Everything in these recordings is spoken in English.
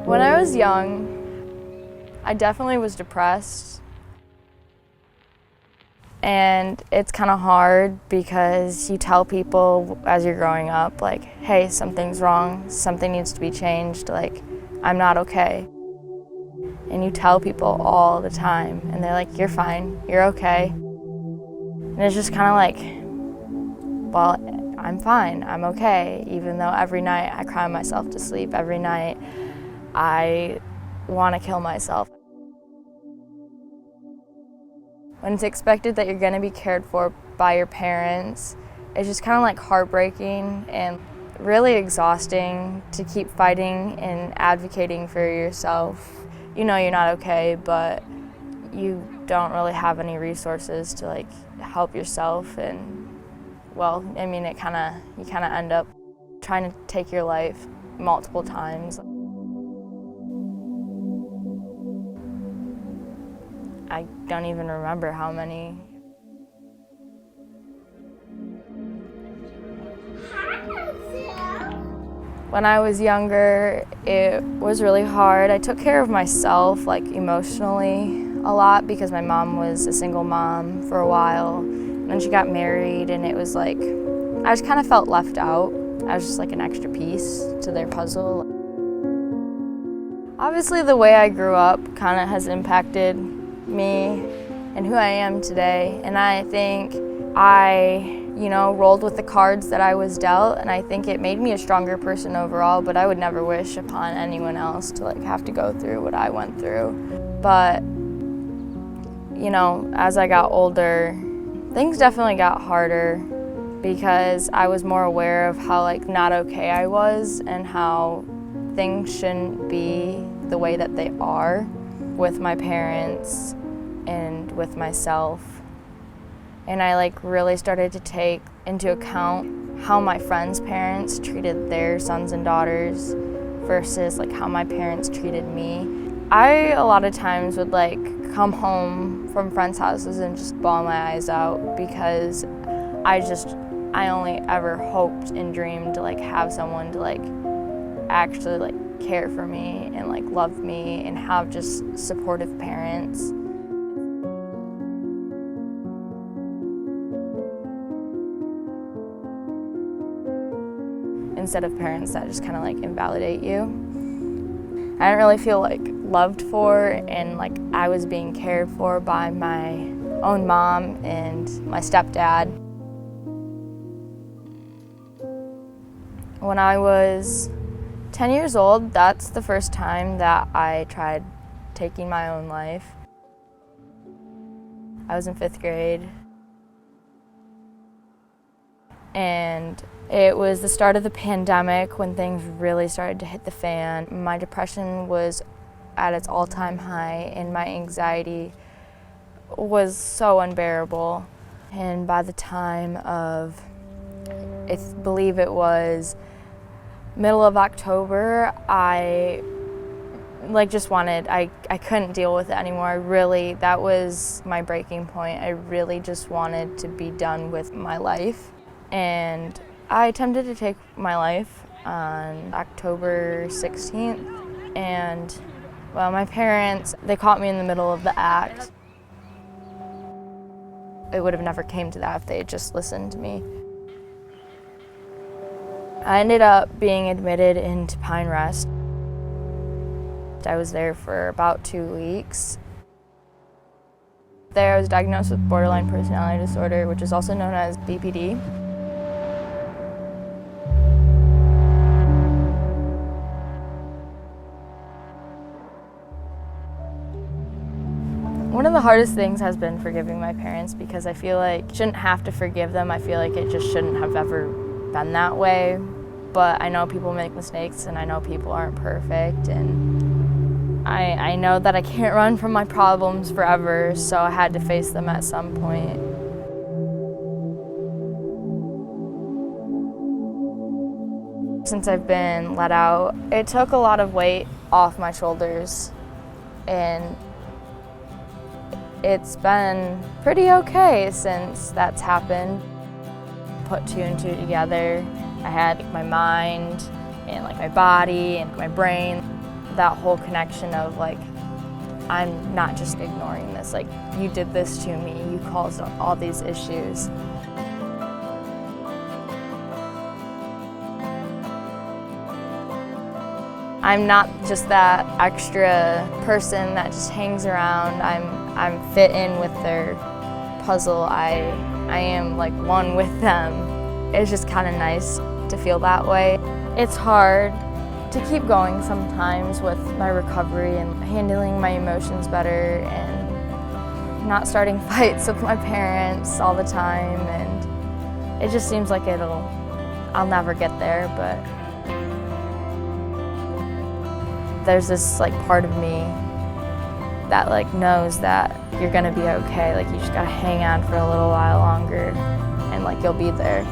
When I was young, I definitely was depressed. And it's kind of hard because you tell people as you're growing up, like, hey, something's wrong, something needs to be changed, like, I'm not okay. And you tell people all the time, and they're like, you're fine, you're okay. And it's just kind of like, well, I'm fine, I'm okay, even though every night I cry myself to sleep, every night I want to kill myself. When it's expected that you're going to be cared for by your parents, it's just kind of like heartbreaking and really exhausting to keep fighting and advocating for yourself. You know you're not okay, but you don't really have any resources to like help yourself, and well, I mean, you kind of end up trying to take your life multiple times. I don't even remember how many. When I was younger, it was really hard. I took care of myself, like emotionally, a lot because my mom was a single mom for a while. And then she got married, and it was like, I just kind of felt left out. I was just like an extra piece to their puzzle. Obviously, the way I grew up kind of has impacted me and who I am today, and I think I, rolled with the cards that I was dealt, and I think it made me a stronger person overall, but I would never wish upon anyone else to like have to go through what I went through. But, as I got older, things definitely got harder because I was more aware of how like not okay I was and how things shouldn't be the way that they are with my parents and with myself. And I like really started to take into account how my friends' parents treated their sons and daughters versus like how my parents treated me. I a lot of times would like come home from friends' houses and just bawl my eyes out because I only ever hoped and dreamed to like have someone to like actually like care for me and like love me and have just supportive parents. Instead of parents that just kind of like invalidate you. I didn't really feel like loved for and like I was being cared for by my own mom and my stepdad. When I was 10 years old, that's the first time that I tried taking my own life. I was in 5th grade. And it was the start of the pandemic when things really started to hit the fan. My depression was at its all-time high and my anxiety was so unbearable. And by the time of I believe it was middle of October, I couldn't deal with it anymore. That was my breaking point. I really just wanted to be done with my life. And I attempted to take my life on October 16th. And, well, my parents, they caught me in the middle of the act. It would have never came to that if they had just listened to me. I ended up being admitted into Pine Rest. I was there for about 2 weeks. There I was diagnosed with borderline personality disorder, which is also known as BPD. One of the hardest things has been forgiving my parents, because I feel like I shouldn't have to forgive them. I feel like it just shouldn't have ever been that way. But I know people make mistakes, and I know people aren't perfect, and I know that I can't run from my problems forever, so I had to face them at some point. Since I've been let out, it took a lot of weight off my shoulders, and it's been pretty okay since that's happened. Put two and two together. I had my mind and my body and my brain, that whole connection of I'm not just ignoring this, you did this to me, you caused all these issues. I'm not just that extra person that just hangs around. I'm fit in with their puzzle. I am one with them. It's just kind of nice to feel that way. It's hard to keep going sometimes with my recovery and handling my emotions better and not starting fights with my parents all the time, and it just seems like I'll never get there, but there's this part of me that knows that you're gonna be okay. You just gotta hang on for a little while longer, and you'll be there.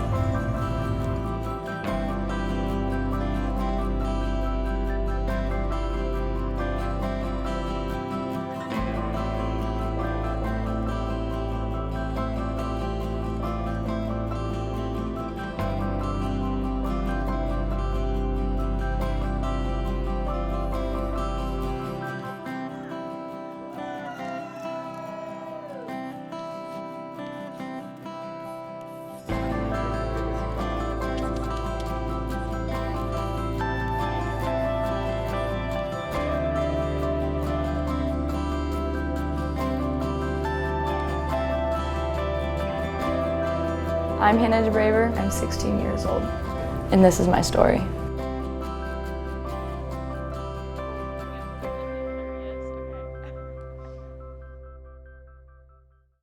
I'm DeBraber. I'm 16 years old, and this is my story.